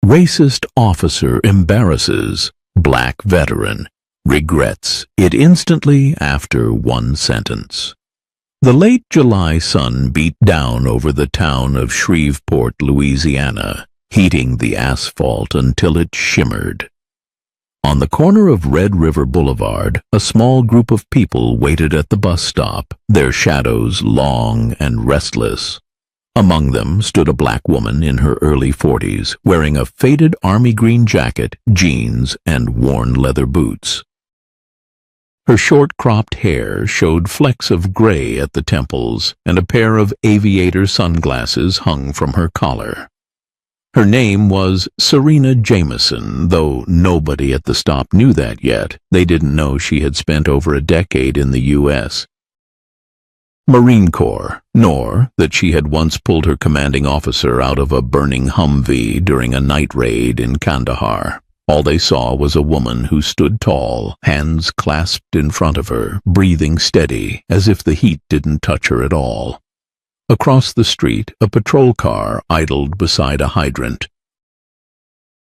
Racist officer embarrasses black veteran, regrets it instantly after one sentence. The late July sun beat down over the town of Shreveport, Louisiana, heating the asphalt until it shimmered. On the corner of Red River Boulevard, a small group of people waited at the bus stop, their shadows long and restless. Among them stood a black woman in her early 40s, wearing a faded army green jacket, jeans, and worn leather boots. Her short-cropped hair showed flecks of gray at the temples, and a pair of aviator sunglasses hung from her collar. Her name was Serena Jameson, though nobody at the stop knew that yet. They didn't know she had spent over a decade in the U.S. Marine Corps, nor that she had once pulled her commanding officer out of a burning Humvee during a night raid in Kandahar. All they saw was a woman who stood tall, hands clasped in front of her, breathing steady, as if the heat didn't touch her at all. Across the street, a patrol car idled beside a hydrant.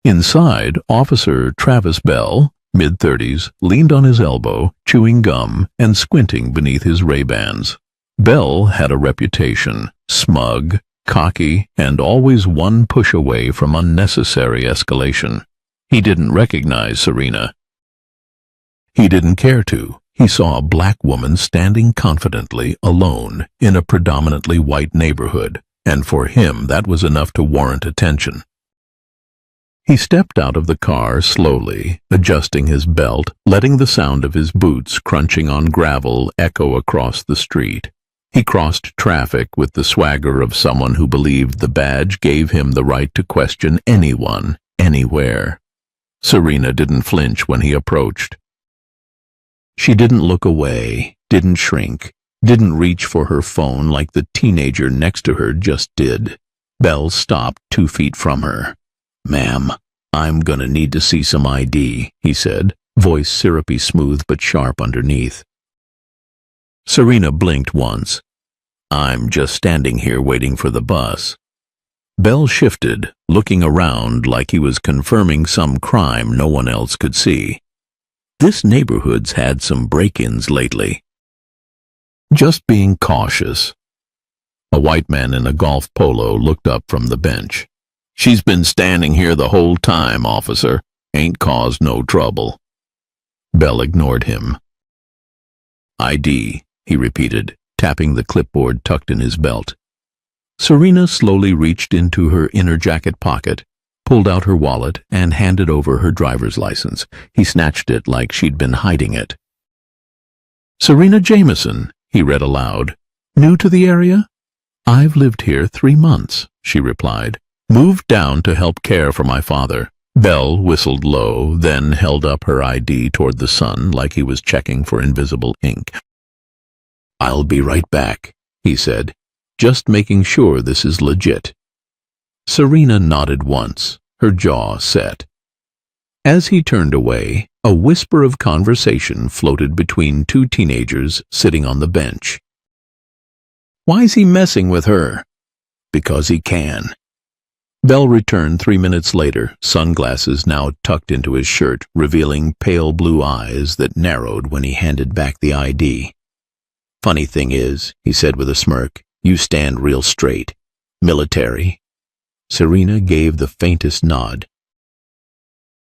Inside, Officer Travis Bell, mid-30s, leaned on his elbow, chewing gum and squinting beneath his Ray-Bans. Bell had a reputation, smug, cocky, and always one push away from unnecessary escalation. He didn't recognize Serena. He didn't care to. He saw a black woman standing confidently, alone, in a predominantly white neighborhood, and for him that was enough to warrant attention. He stepped out of the car slowly, adjusting his belt, letting the sound of his boots crunching on gravel echo across the street. He crossed traffic with the swagger of someone who believed the badge gave him the right to question anyone, anywhere. Serena didn't flinch when he approached. She didn't look away, didn't shrink, didn't reach for her phone like the teenager next to her just did. Bell stopped 2 feet from her. "Ma'am, I'm gonna need to see some ID," he said, voice syrupy smooth but sharp underneath. Serena blinked once. "I'm just standing here waiting for the bus." Bell shifted, looking around like he was confirming some crime no one else could see. This neighborhood's had some break-ins lately. "Just being cautious." A white man in a golf polo looked up from the bench. "She's been standing here the whole time, officer. Ain't caused no trouble." Bell ignored him. "ID," he repeated, tapping the clipboard tucked in his belt. Serena slowly reached into her inner jacket pocket, pulled out her wallet, and handed over her driver's license. He snatched it like she'd been hiding it. "Serena Jameson," he read aloud. "New to the area?" "I've lived here 3 months," she replied. "Moved down to help care for my father." Bell whistled low, then held up her ID toward the sun like he was checking for invisible ink. "I'll be right back," he said, "just making sure this is legit." Serena nodded once, her jaw set. As he turned away, a whisper of conversation floated between 2 teenagers sitting on the bench. "Why's he messing with her?" "Because he can." Bell returned 3 minutes later, sunglasses now tucked into his shirt, revealing pale blue eyes that narrowed when he handed back the ID. "Funny thing is," he said with a smirk, "you stand real straight. Military?" Serena gave the faintest nod.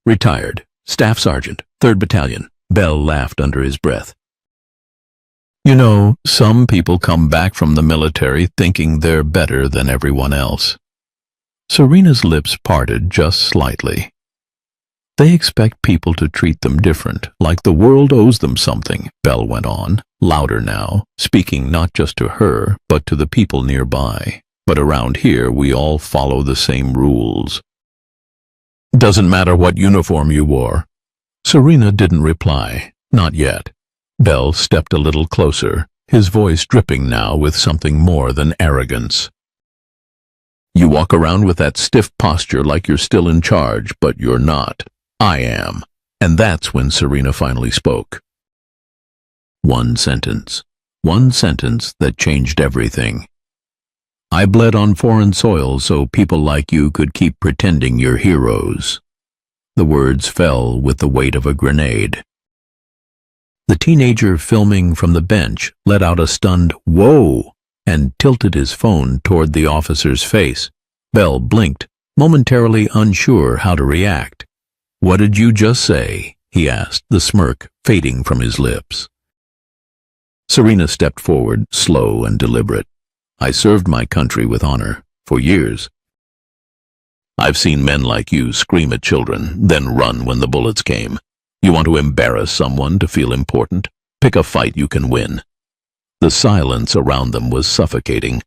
"Retired. Staff Sergeant, 3rd Battalion." Bell laughed under his breath. "You know, some people come back from the military thinking they're better than everyone else." Serena's lips parted just slightly. "They expect people to treat them different, like the world owes them something," Bell went on, louder now, speaking not just to her, but to the people nearby. "But around here we all follow the same rules. Doesn't matter what uniform you wore." Serena didn't reply, not yet. Bell stepped a little closer, his voice dripping now with something more than arrogance. "You walk around with that stiff posture like you're still in charge, but you're not. I am." And that's when Serena finally spoke. One sentence that changed everything. I bled on foreign soil so people like you could keep pretending you're heroes." The words fell with the weight of a grenade. The teenager filming from the bench let out a stunned "whoa" and tilted his phone toward the officer's face. Bell blinked, momentarily unsure how to react. "What did you just say?" he asked, the smirk fading from his lips. Serena stepped forward, slow and deliberate. "I served my country with honor, for years. I've seen men like you scream at children, then run when the bullets came. You want to embarrass someone to feel important? Pick a fight you can win." The silence around them was suffocating.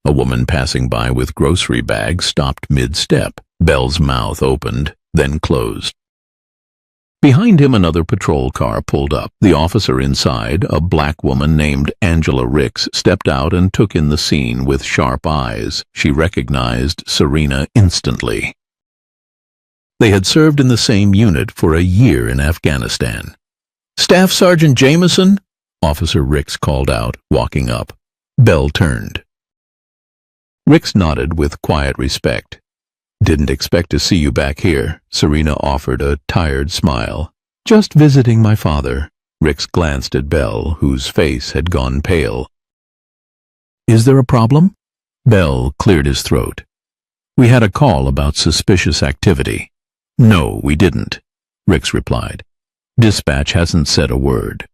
A woman passing by with grocery bags stopped mid-step. Bell's mouth opened, then closed. Behind him, another patrol car pulled up. The officer inside, a black woman named Angela Ricks, stepped out and took in the scene with sharp eyes. She recognized Serena instantly. They had served in the same unit for a year in Afghanistan. "Staff Sergeant Jameson?" Officer Ricks called out, walking up. Bell turned. Ricks nodded with quiet respect. "Didn't expect to see you back here," Serena offered a tired smile. "Just visiting my father." Ricks glanced at Bell, whose face had gone pale. "Is there a problem?" Bell cleared his throat. "We had a call about suspicious activity." "No, we didn't," Ricks replied. "Dispatch hasn't said a word."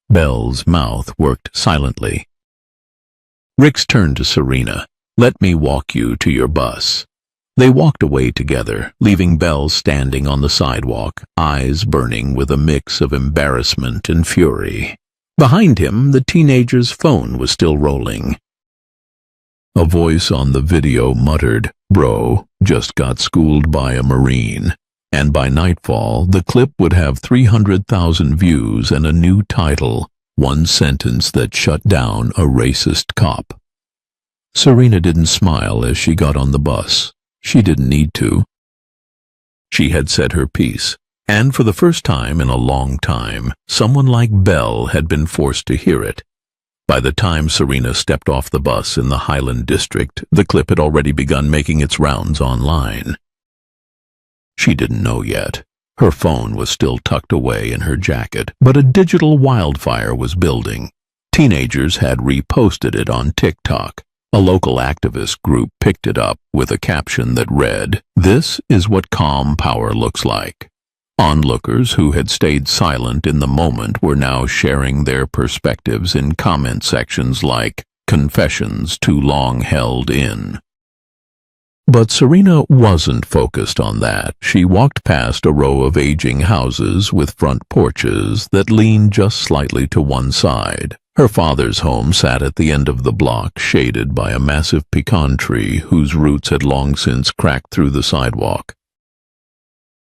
Bell's mouth worked silently. Ricks turned to Serena. "Let me walk you to your bus." They walked away together, leaving Bell standing on the sidewalk, eyes burning with a mix of embarrassment and fury. Behind him, the teenager's phone was still rolling. A voice on the video muttered, "Bro, just got schooled by a Marine." And by nightfall, the clip would have 300,000 views and a new title, "One Sentence That Shut Down a Racist Cop." Serena didn't smile as she got on the bus. She didn't need to. She had said her piece, and for the first time in a long time, someone like Bell had been forced to hear it. By the time Serena stepped off the bus in the Highland District, the clip had already begun making its rounds online. She didn't know yet. Her phone was still tucked away in her jacket, but a digital wildfire was building. Teenagers had reposted it on TikTok. A local activist group picked it up with a caption that read, "This is what calm power looks like." Onlookers who had stayed silent in the moment were now sharing their perspectives in comment sections like, "Confessions too long held in." But Serena wasn't focused on that. She walked past a row of aging houses with front porches that leaned just slightly to one side. Her father's home sat at the end of the block, shaded by a massive pecan tree whose roots had long since cracked through the sidewalk.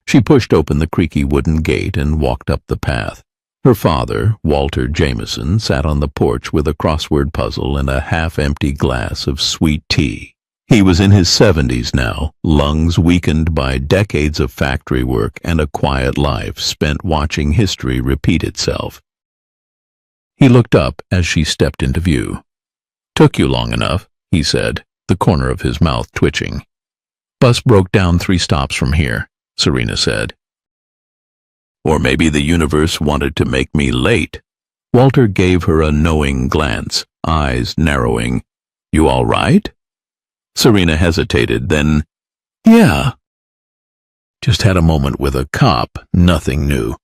She pushed open the creaky wooden gate and walked up the path. Her father, Walter Jameson, sat on the porch with a crossword puzzle and a half-empty glass of sweet tea. He was in his 70s now, lungs weakened by decades of factory work and a quiet life spent watching history repeat itself. He looked up as she stepped into view. "Took you long enough," he said, the corner of his mouth twitching. "Bus broke down 3 stops from here," Serena said. "Or maybe the universe wanted to make me late." Walter gave her a knowing glance, eyes narrowing. "You all right?" Serena hesitated, then, "Yeah. Just had a moment with a cop, nothing new."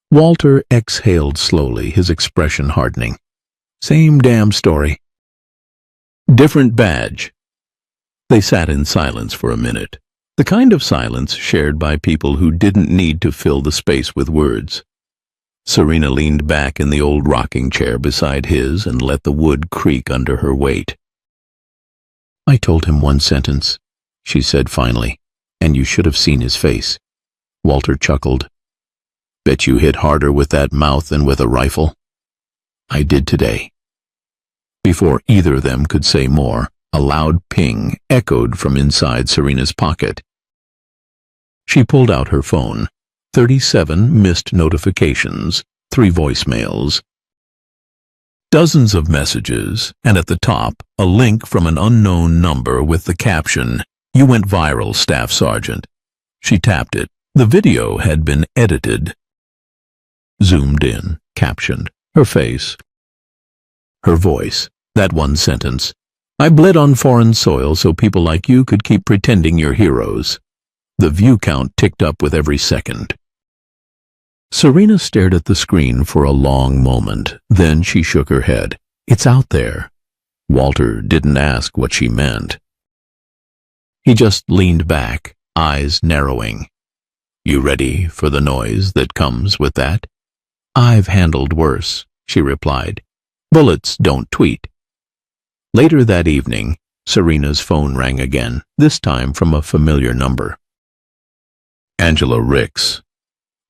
Walter exhaled slowly, his expression hardening. "Same damn story. Different badge." They sat in silence for a minute, the kind of silence shared by people who didn't need to fill the space with words. Serena leaned back in the old rocking chair beside his and let the wood creak under her weight. "I told him one sentence," she said finally, "and you should have seen his face." Walter chuckled. "Bet you hit harder with that mouth than with a rifle." "I did today." Before either of them could say more, a loud ping echoed from inside Serena's pocket. She pulled out her phone. 37 missed notifications, 3 voicemails. Dozens of messages, and at the top, a link from an unknown number with the caption, "You went viral, Staff Sergeant." She tapped it. The video had been edited. Zoomed in, captioned, her face, her voice, that one sentence. "I bled on foreign soil so people like you could keep pretending you're heroes." The view count ticked up with every second. Serena stared at the screen for a long moment. Then she shook her head. It's out there. Walter didn't ask what she meant. He just leaned back, eyes narrowing. "You ready for the noise that comes with that?" "I've handled worse," she replied. "Bullets don't tweet." Later that evening, Serena's phone rang again, this time from a familiar number. Angela Ricks.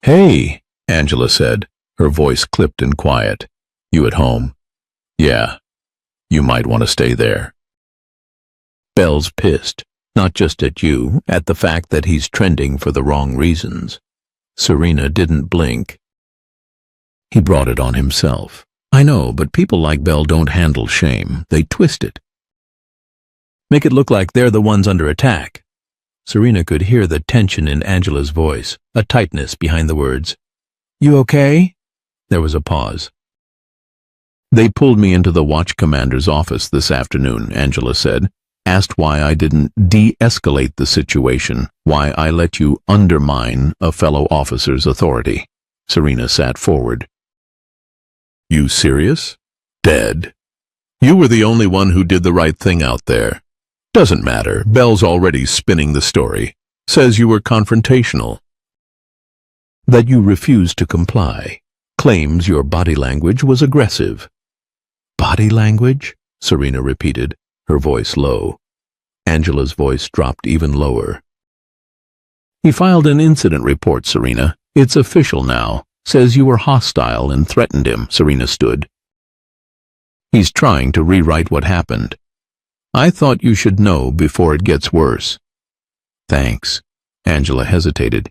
"Hey," Angela said, her voice clipped and quiet. "You at home?" "Yeah. You might want to stay there." "Bell's pissed, not just at you, at the fact that he's trending for the wrong reasons." Serena didn't blink. "He brought it on himself." "I know, but people like Bell don't handle shame. They twist it. Make it look like they're the ones under attack." Serena could hear the tension in Angela's voice, a tightness behind the words. "You okay?" There was a pause. "They pulled me into the watch commander's office this afternoon," Angela said. "Asked why I didn't de-escalate the situation, why I let you undermine a fellow officer's authority." Serena sat forward. "You serious? Dead? You were the only one who did the right thing out there. Doesn't matter. Bell's already spinning the story. Says you were confrontational. That you refused to comply. Claims your body language was aggressive." "Body language?" Serena repeated, her voice low. Angela's voice dropped even lower. "He filed an incident report, Serena. It's official now. Says you were hostile and threatened him." Serena stood. "He's trying to rewrite what happened. I thought you should know before it gets worse." "Thanks." Angela hesitated.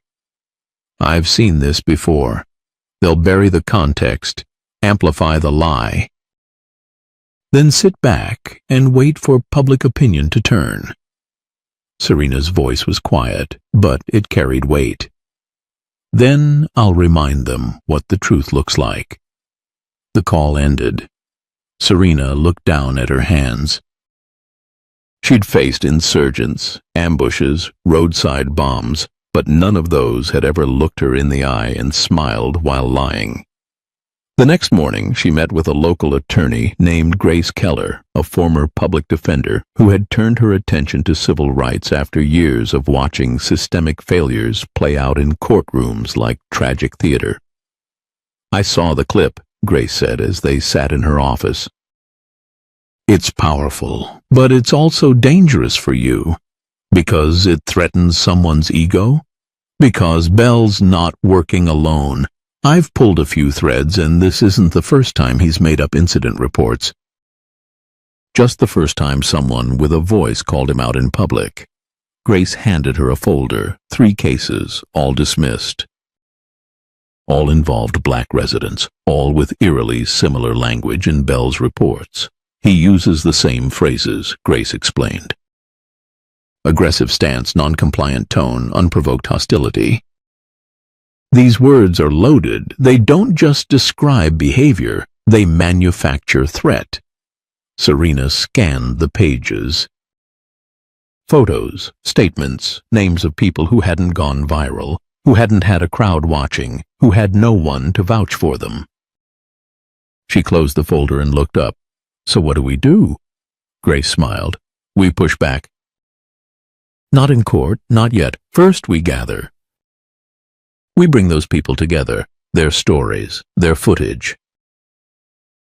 "I've seen this before. They'll bury the context, amplify the lie, then sit back and wait for public opinion to turn." Serena's voice was quiet, but it carried weight. "Then I'll remind them what the truth looks like." The call ended. Serena looked down at her hands. She'd faced insurgents, ambushes, roadside bombs, but none of those had ever looked her in the eye and smiled while lying. The next morning, she met with a local attorney named Grace Keller, a former public defender who had turned her attention to civil rights after years of watching systemic failures play out in courtrooms like tragic theater. "I saw the clip," Grace said as they sat in her office. "It's powerful, but it's also dangerous for you. Because it threatens someone's ego? Because Bell's not working alone. I've pulled a few threads, and this isn't the first time he's made up incident reports. Just the first time someone with a voice called him out in public." Grace handed her a folder, 3 cases, all dismissed. All involved black residents, all with eerily similar language in Bell's reports. "He uses the same phrases," Grace explained. "Aggressive stance, non-compliant tone, unprovoked hostility. These words are loaded. They don't just describe behavior, they manufacture threat." Serena scanned the pages. Photos, statements, names of people who hadn't gone viral, who hadn't had a crowd watching, who had no one to vouch for them. She closed the folder and looked up. "So what do we do?" Grace smiled. "We push back." "Not in court, not yet. First we gather. We bring those people together, their stories, their footage,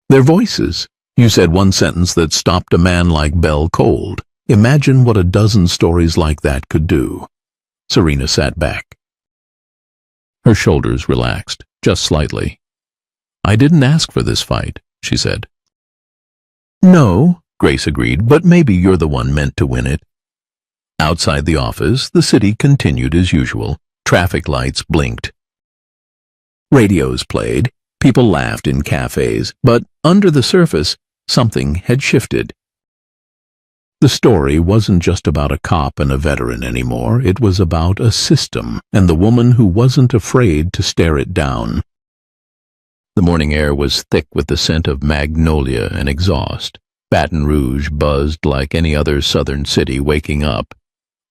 their voices." You said one sentence that stopped a man like Bell cold. Imagine what a dozen stories like that could do. Serena sat back. Her shoulders relaxed, just slightly. "I didn't ask for this fight," she said. "No," Grace agreed, "but maybe you're the one meant to win it." Outside the office, the city continued as usual. Traffic lights blinked. Radios played. People laughed in cafes, but under the surface, something had shifted. The story wasn't just about a cop and a veteran anymore. It was about a system and the woman who wasn't afraid to stare it down. The morning air was thick with the scent of magnolia and exhaust. Baton Rouge buzzed like any other southern city waking up.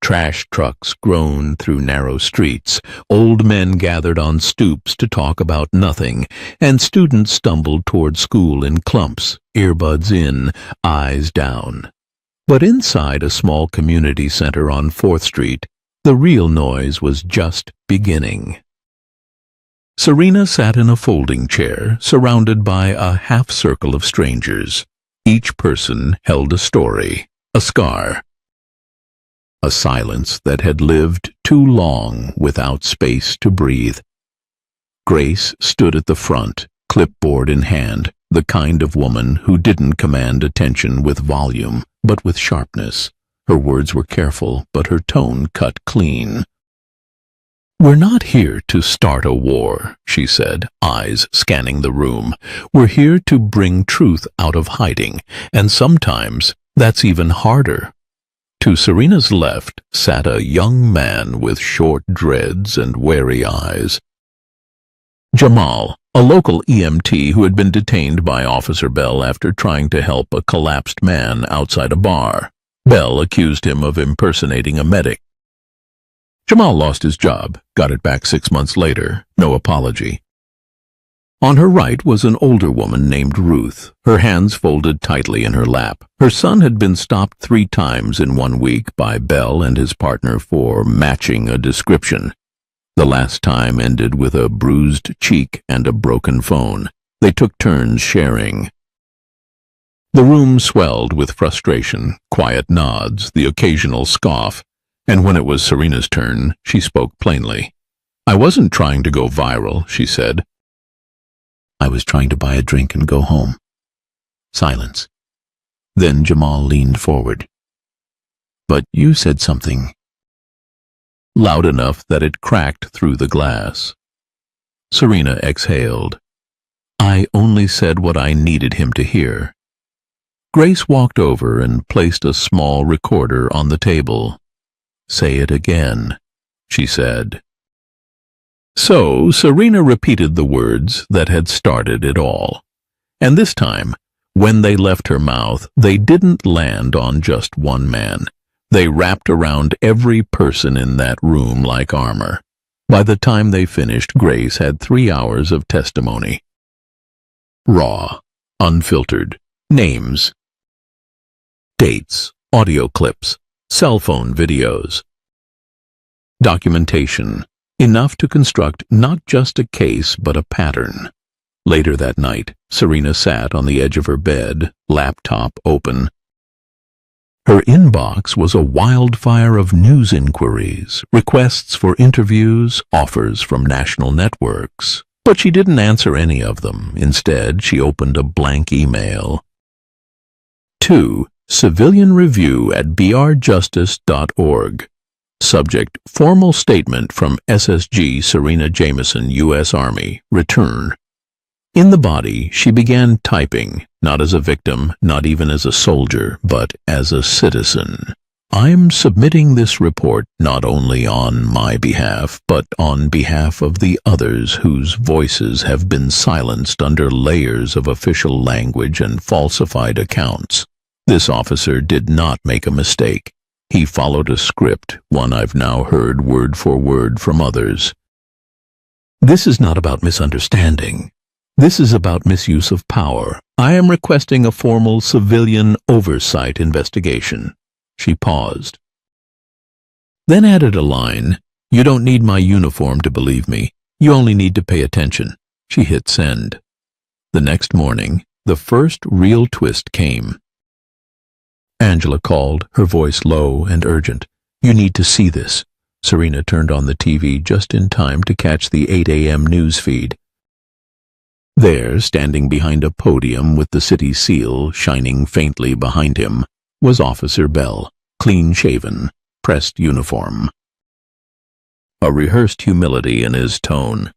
Trash trucks groaned through narrow streets, old men gathered on stoops to talk about nothing, and students stumbled toward school in clumps, earbuds in, eyes down. But inside a small community center on 4th Street, the real noise was just beginning. Serena sat in a folding chair, surrounded by a half-circle of strangers. Each person held a story, a scar. A silence that had lived too long without space to breathe. Grace stood at the front, clipboard in hand, the kind of woman who didn't command attention with volume, but with sharpness. Her words were careful, but her tone cut clean. "We're not here to start a war," she said, eyes scanning the room. "We're here to bring truth out of hiding, and sometimes that's even harder." To Serena's left sat a young man with short dreads and wary eyes. Jamal, a local EMT who had been detained by Officer Bell after trying to help a collapsed man outside a bar. Bell accused him of impersonating a medic. Jamal lost his job, got it back 6 months later, no apology. On her right was an older woman named Ruth, her hands folded tightly in her lap. Her son had been stopped 3 times in 1 week by Bell and his partner for matching a description. The last time ended with a bruised cheek and a broken phone. They took turns sharing. The room swelled with frustration, quiet nods, the occasional scoff, and when it was Serena's turn, she spoke plainly. "I wasn't trying to go viral," she said. "I was trying to buy a drink and go home." Silence. Then Jamal leaned forward. "But you said something." Loud enough that it cracked through the glass. Serena exhaled. "I only said what I needed him to hear." Grace walked over and placed a small recorder on the table. "Say it again," she said. So Serena repeated the words that had started it all. And this time, when they left her mouth, they didn't land on just one man. They wrapped around every person in that room like armor. By the time they finished, Grace had 3 hours of testimony. Raw, unfiltered, names, dates, audio clips, cell phone videos, documentation, enough to construct not just a case but a pattern. Later that night, Serena sat on the edge of her bed, laptop open. Her inbox was a wildfire of news inquiries, requests for interviews, offers from national networks. But she didn't answer any of them. Instead, she opened a blank email. To Civilian Review at brjustice.org. Subject, formal statement from SSG Serena Jameson, U.S. Army, return. In the body, she began typing, not as a victim, not even as a soldier, but as a citizen. I'm submitting this report not only on my behalf, but on behalf of the others whose voices have been silenced under layers of official language and falsified accounts. This officer did not make a mistake. He followed a script, one I've now heard word for word from others. This is not about misunderstanding. This is about misuse of power. I am requesting a formal civilian oversight investigation. She paused. Then added a line, "You don't need my uniform to believe me. You only need to pay attention." She hit send. The next morning, the first real twist came. Angela called, her voice low and urgent. "You need to see this." Serena turned on the TV just in time to catch the 8 a.m. news feed. There, standing behind a podium with the city seal shining faintly behind him, was Officer Bell, clean-shaven, pressed uniform. A rehearsed humility in his tone.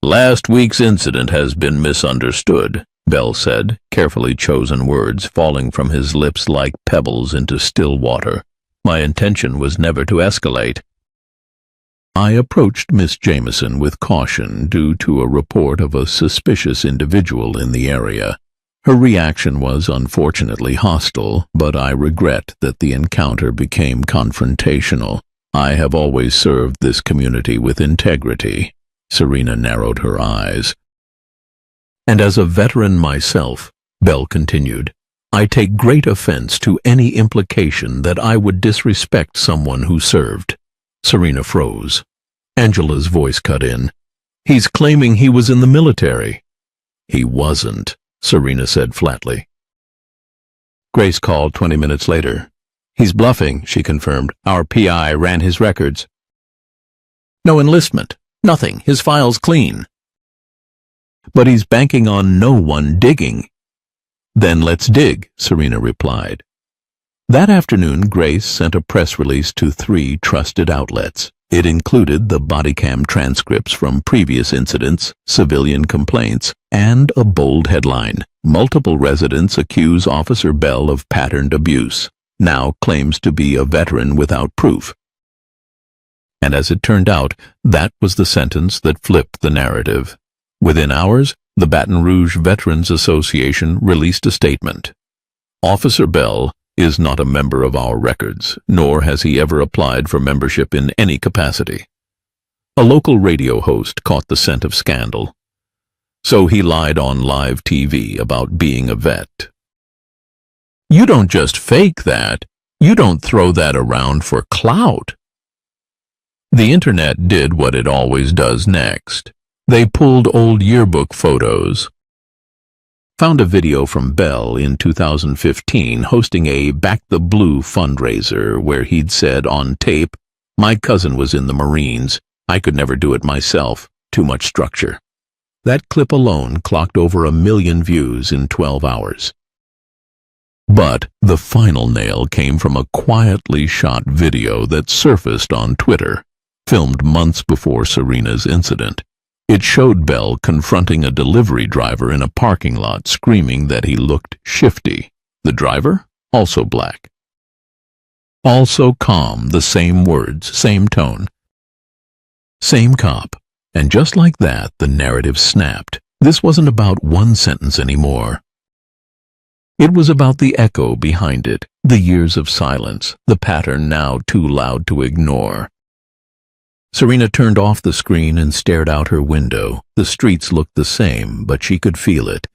"Last week's incident has been misunderstood," Bell said, carefully chosen words falling from his lips like pebbles into still water. "My intention was never to escalate." I approached Miss Jameson with caution due to a report of a suspicious individual in the area. Her reaction was unfortunately hostile, but I regret that the encounter became confrontational. I have always served this community with integrity. Serena narrowed her eyes. "And as a veteran myself," Bell continued, "I take great offense to any implication that I would disrespect someone who served." Serena froze. Angela's voice cut in. "He's claiming he was in the military." "He wasn't," Serena said flatly. Grace called 20 minutes later. "He's bluffing," she confirmed. "Our PI ran his records. No enlistment. Nothing. His file's clean." "But he's banking on no one digging." "Then let's dig," Serena replied. That afternoon, Grace sent a press release to 3 trusted outlets. It included the body cam transcripts from previous incidents, civilian complaints, and a bold headline: "Multiple residents accuse Officer Bell of patterned abuse. Now claims to be a veteran without proof." And as it turned out, that was the sentence that flipped the narrative. Within hours, the Baton Rouge Veterans Association released a statement. "Officer Bell is not a member of our records, nor has he ever applied for membership in any capacity." A local radio host caught the scent of scandal. "So he lied on live TV about being a vet." "You don't just fake that. You don't throw that around for clout." The internet did what it always does next. They pulled old yearbook photos, found a video from Bell in 2015 hosting a Back the Blue fundraiser where he'd said on tape, "My cousin was in the Marines. I could never do it myself. Too much structure." That clip alone clocked over 1 million views in 12 hours. But the final nail came from a quietly shot video that surfaced on Twitter, filmed months before Serena's incident. It showed Bell confronting a delivery driver in a parking lot, screaming that he looked shifty. The driver, also black. Also calm, the same words, same tone. Same cop. And just like that, the narrative snapped. This wasn't about one sentence anymore. It was about the echo behind it, the years of silence, the pattern now too loud to ignore. Serena turned off the screen and stared out her window. The streets looked the same, but she could feel it.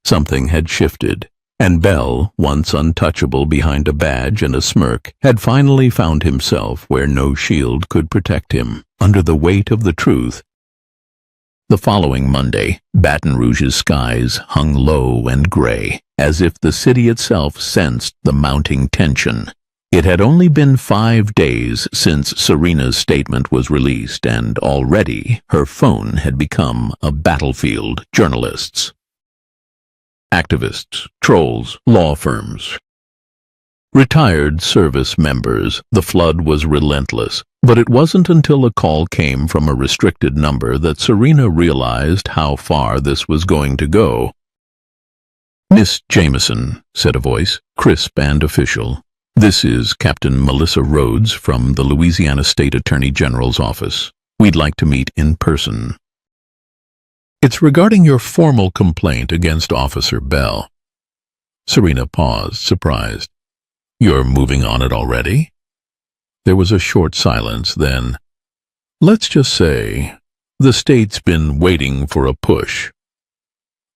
Something had shifted, and Bell, once untouchable behind a badge and a smirk, had finally found himself where no shield could protect him, under the weight of the truth. The following Monday, Baton Rouge's skies hung low and gray, as if the city itself sensed the mounting tension. It had only been 5 days since Serena's statement was released, and already her phone had become a battlefield. Journalists, activists, trolls, law firms, retired service members. The flood was relentless, but it wasn't until a call came from a restricted number that Serena realized how far this was going to go. "Miss Jameson," said a voice, crisp and official. "This is Captain Melissa Rhodes from the Louisiana State Attorney General's office. We'd like to meet in person. It's regarding your formal complaint against Officer Bell." Serena paused, surprised. "You're moving on it already?" There was a short silence, then, "Let's just say the state's been waiting for a push."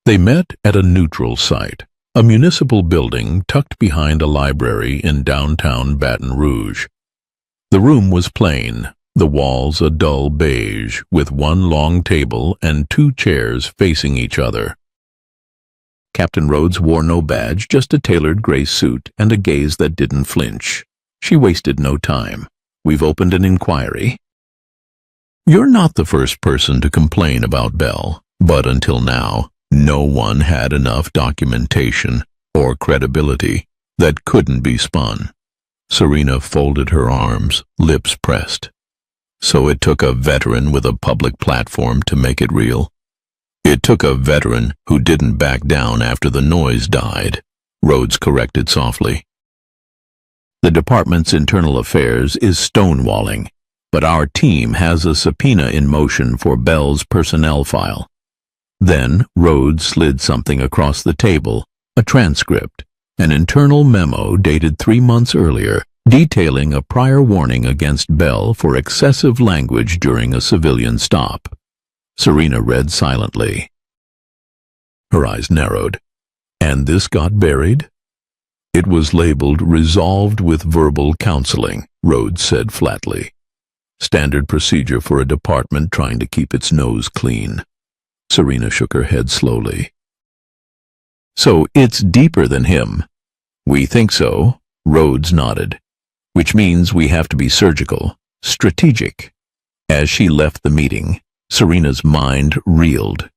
They met at a neutral site, a municipal building tucked behind a library in downtown Baton Rouge. The room was plain, the walls a dull beige, with one long table and 2 chairs facing each other. Captain Rhodes wore no badge, just a tailored gray suit and a gaze that didn't flinch. She wasted no time. "We've opened an inquiry. You're not the first person to complain about Bell, but until now, no one had enough documentation or credibility that couldn't be spun." Serena folded her arms, lips pressed. So it took a veteran with a public platform to make it real. It took a veteran who didn't back down after the noise died, Rhodes corrected softly. The department's internal affairs is stonewalling, but our team has a subpoena in motion for Bell's personnel file. Then Rhodes slid something across the table, a transcript, an internal memo dated 3 months earlier, detailing a prior warning against Bell for excessive language during a civilian stop. Serena read silently. Her eyes narrowed. And this got buried? It was labeled resolved with verbal counseling, Rhodes said flatly. Standard procedure for a department trying to keep its nose clean. Serena shook her head slowly. So it's deeper than him. We think so, Rhodes nodded. Which means we have to be surgical, strategic. As she left the meeting, Serena's mind reeled.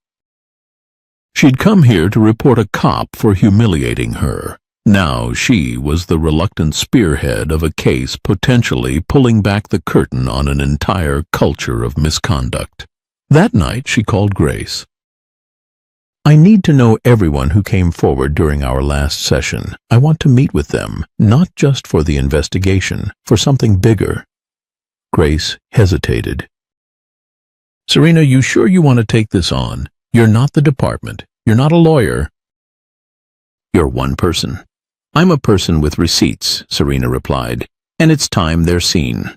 She'd come here to report a cop for humiliating her. Now she was the reluctant spearhead of a case potentially pulling back the curtain on an entire culture of misconduct. That night she called Grace. I need to know everyone who came forward during our last session. I want to meet with them, not just for the investigation, for something bigger. Grace hesitated. Serena, you sure you want to take this on? You're not the department. You're not a lawyer. You're one person. I'm a person with receipts, Serena replied, and it's time they're seen.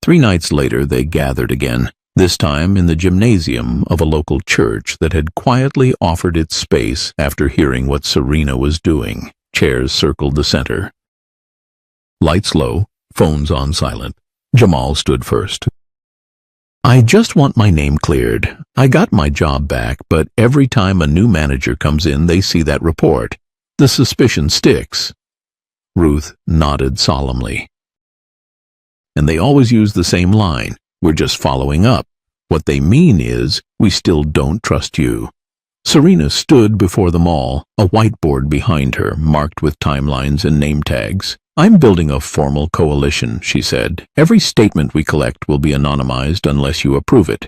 3 nights later they gathered again, this time in the gymnasium of a local church that had quietly offered its space after hearing what Serena was doing. Chairs circled the center. Lights low, phones on silent. Jamal stood first. I just want my name cleared. I got my job back, but every time a new manager comes in, they see that report. The suspicion sticks. Ruth nodded solemnly. And they always use the same line. We're just following up. What they mean is, we still don't trust you. Serena stood before them all, a whiteboard behind her, marked with timelines and name tags. I'm building a formal coalition, she said. Every statement we collect will be anonymized unless you approve it.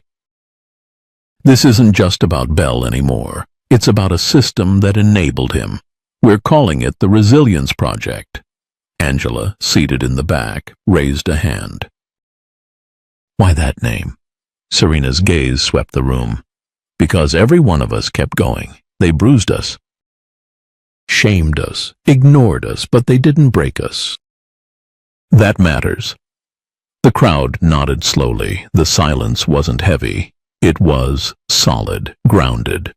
This isn't just about Bell anymore. It's about a system that enabled him. We're calling it the Resilience Project. Angela, seated in the back, raised a hand. Why that name? Serena's gaze swept the room. Because every one of us kept going. They bruised us, shamed us, ignored us, but they didn't break us. That matters. The crowd nodded slowly. The silence wasn't heavy. It was solid, grounded.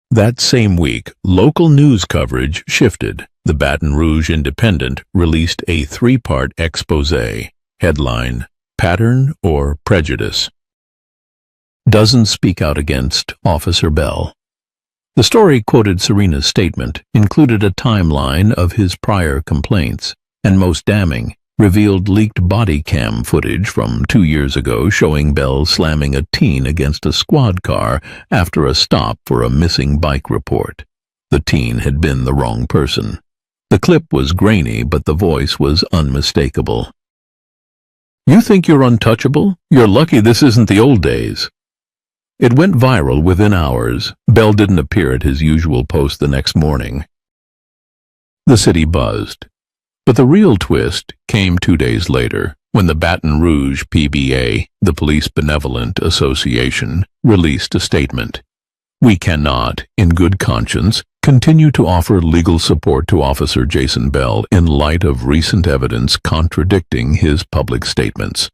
That same week, local news coverage shifted. The Baton Rouge Independent released a 3-part exposé. Headline, Pattern or Prejudice? Doesn't speak out against Officer Bell. The story quoted Serena's statement, included a timeline of his prior complaints, and most damning, revealed leaked body cam footage from 2 years ago showing Bell slamming a teen against a squad car after a stop for a missing bike report. The teen had been the wrong person. The clip was grainy, but the voice was unmistakable. You think you're untouchable? You're lucky this isn't the old days. It went viral within hours. Bell didn't appear at his usual post the next morning. The city buzzed. But the real twist came 2 days later, when the Baton Rouge PBA, the Police Benevolent Association, released a statement. We cannot, in good conscience, continue to offer legal support to Officer Jason Bell in light of recent evidence contradicting his public statements.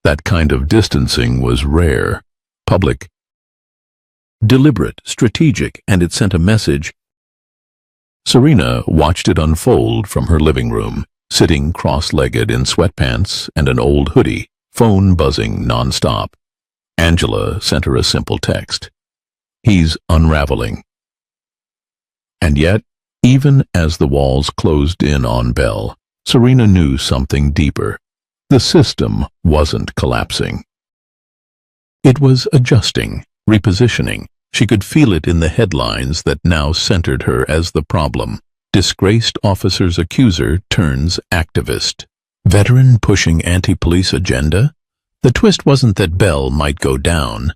That kind of distancing was rare, public, deliberate, strategic, and it sent a message. Serena watched it unfold from her living room, sitting cross-legged in sweatpants and an old hoodie, phone buzzing non-stop. Angela sent her a simple text. He's unraveling. And yet, even as the walls closed in on Bell, Serena knew something deeper. The system wasn't collapsing. It was adjusting, repositioning. She could feel it in the headlines that now centered her as the problem. Disgraced officer's accuser turns activist. Veteran pushing anti-police agenda? The twist wasn't that Belle might go down.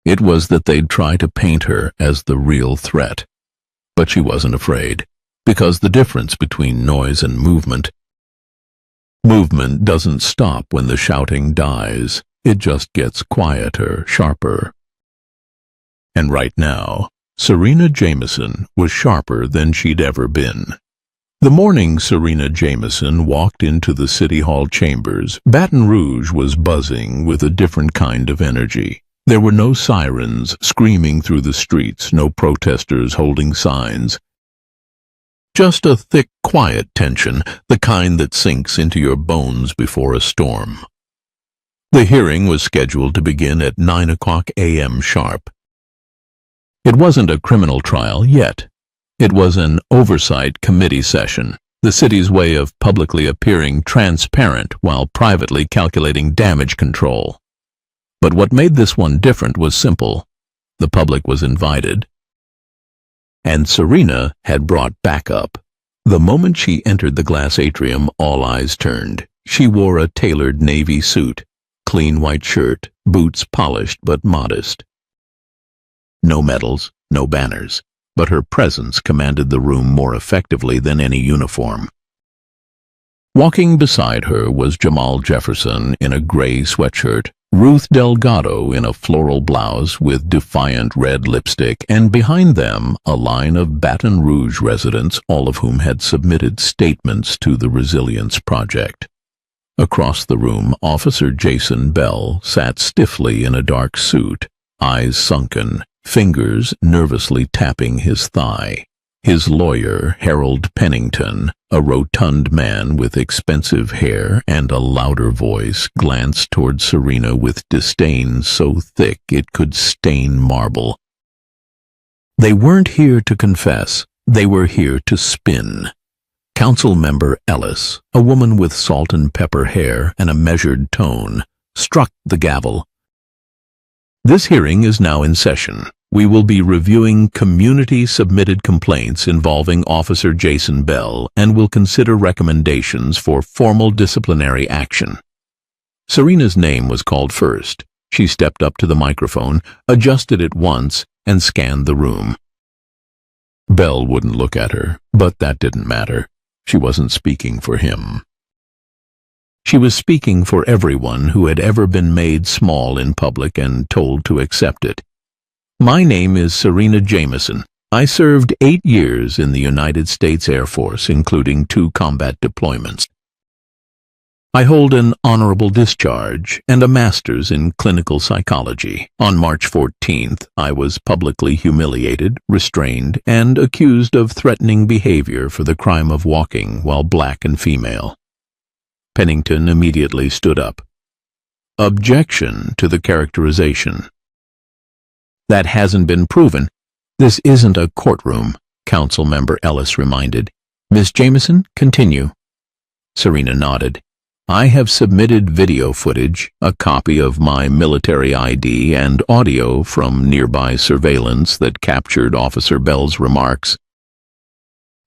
It was that they'd try to paint her as the real threat. But she wasn't afraid, because the difference between noise and movement doesn't stop when the shouting dies. It just gets quieter, sharper. And right now, Serena Jameson was sharper than she'd ever been. The morning Serena Jameson walked into the City Hall chambers, Baton Rouge was buzzing with a different kind of energy. There were no sirens screaming through the streets, no protesters holding signs. Just a thick, quiet tension, the kind that sinks into your bones before a storm. The hearing was scheduled to begin at 9 a.m. sharp. It wasn't a criminal trial yet. It was an oversight committee session, the city's way of publicly appearing transparent while privately calculating damage control. But what made this one different was simple. The public was invited. And Serena had brought backup. The moment she entered the glass atrium, all eyes turned. She wore a tailored navy suit, clean white shirt, boots polished but modest. No medals, no banners, but her presence commanded the room more effectively than any uniform. Walking beside her was Jamal Jefferson in a gray sweatshirt, Ruth Delgado in a floral blouse with defiant red lipstick, and behind them a line of Baton Rouge residents, all of whom had submitted statements to the Resilience Project. Across the room, Officer Jason Bell sat stiffly in a dark suit, eyes sunken, fingers nervously tapping his thigh. His lawyer, Harold Pennington, a rotund man with expensive hair and a louder voice, glanced toward Serena with disdain so thick it could stain marble. They weren't here to confess, they were here to spin. Council member Ellis, a woman with salt and pepper hair and a measured tone, struck the gavel. This hearing is now in session. We will be reviewing community-submitted complaints involving Officer Jason Bell and will consider recommendations for formal disciplinary action. Serena's name was called first. She stepped up to the microphone, adjusted it once, and scanned the room. Bell wouldn't look at her, but that didn't matter. She wasn't speaking for him. She was speaking for everyone who had ever been made small in public and told to accept it. My name is Serena Jameson. I served 8 years in the United States Air Force, including 2 combat deployments. I hold an honorable discharge and a master's in clinical psychology. On March 14th, I was publicly humiliated, restrained, and accused of threatening behavior for the crime of walking while black and female. Pennington immediately stood up. Objection to the characterization. That hasn't been proven. This isn't a courtroom, Council Member Ellis reminded. Miss Jameson, continue. Serena nodded. I have submitted video footage, a copy of my military ID, and audio from nearby surveillance that captured Officer Bell's remarks.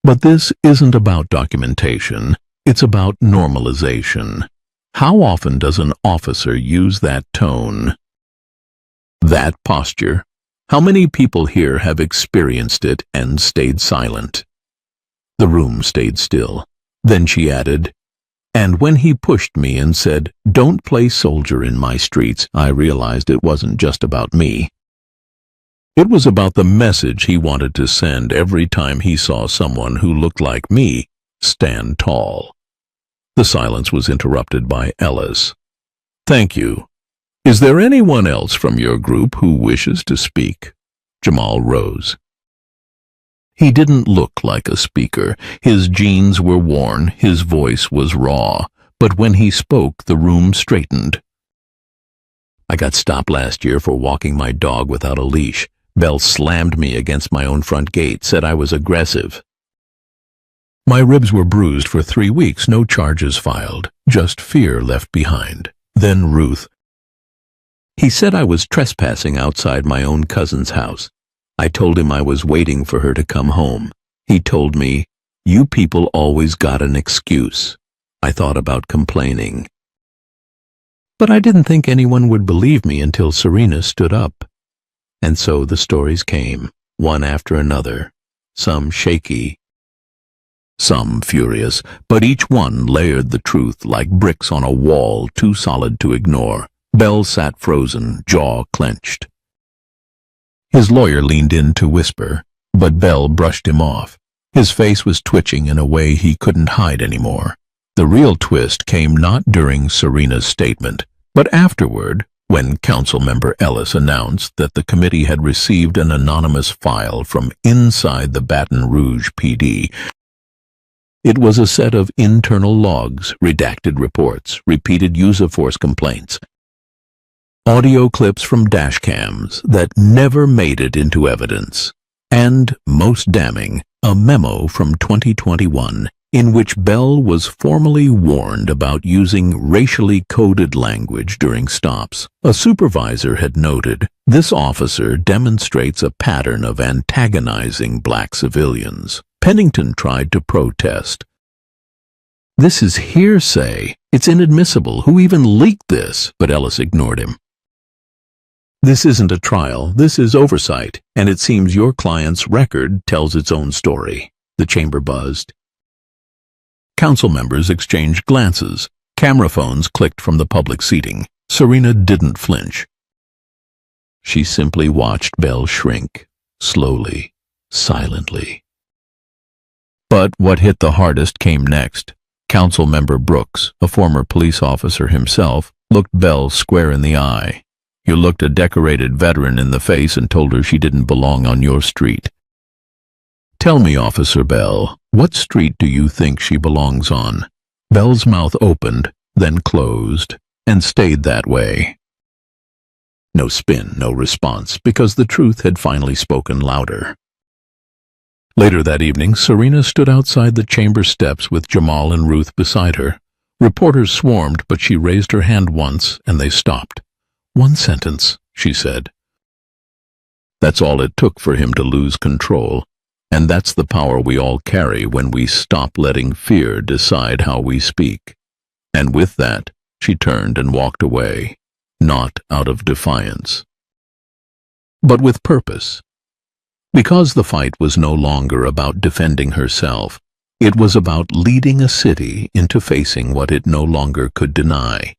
But this isn't about documentation. It's about normalization. How often does an officer use that tone? That posture? How many people here have experienced it and stayed silent? The room stayed still. Then she added, and when he pushed me and said, "Don't play soldier in my streets," I realized it wasn't just about me. It was about the message he wanted to send every time he saw someone who looked like me stand tall. The silence was interrupted by Ellis. Thank you. Is there anyone else from your group who wishes to speak? Jamal rose. He didn't look like a speaker. His jeans were worn, his voice was raw, but when he spoke, the room straightened. I got stopped last year for walking my dog without a leash. Bell slammed me against my own front gate, said I was aggressive. My ribs were bruised for 3 weeks, no charges filed, just fear left behind. Then Ruth. He said I was trespassing outside my own cousin's house. I told him I was waiting for her to come home. He told me, "You people always got an excuse." I thought about complaining. But I didn't think anyone would believe me until Serena stood up. And so the stories came, one after another, some shaky, some furious, but each one layered the truth like bricks on a wall too solid to ignore. Bell sat frozen, jaw clenched. His lawyer leaned in to whisper, but Bell brushed him off. His face was twitching in a way he couldn't hide anymore. The real twist came not during Serena's statement, but afterward, when Councilmember Ellis announced that the committee had received an anonymous file from inside the Baton Rouge PD. It was a set of internal logs, redacted reports, repeated use-of-force complaints, audio clips from dash cams that never made it into evidence, and, most damning, a memo from 2021 in which Bell was formally warned about using racially coded language during stops. A supervisor had noted, "This officer demonstrates a pattern of antagonizing black civilians." Pennington tried to protest. "This is hearsay. It's inadmissible. Who even leaked this?" But Ellis ignored him. "This isn't a trial. This is oversight, and it seems your client's record tells its own story." The chamber buzzed. Council members exchanged glances. Camera phones clicked from the public seating. Serena didn't flinch. She simply watched Bell shrink, slowly, silently. But what hit the hardest came next. Councilmember Brooks, a former police officer himself, looked Bell square in the eye. "You looked a decorated veteran in the face and told her she didn't belong on your street. Tell me, Officer Bell, what street do you think she belongs on?" Bell's mouth opened, then closed, and stayed that way. No spin, no response, because the truth had finally spoken louder. Later that evening, Serena stood outside the chamber steps with Jamal and Ruth beside her. Reporters swarmed, but she raised her hand once, and they stopped. "One sentence," she said. That's all it took for him to lose control. And that's the power we all carry when we stop letting fear decide how we speak. And with that, she turned and walked away, not out of defiance, but with purpose. Because the fight was no longer about defending herself, it was about leading a city into facing what it no longer could deny.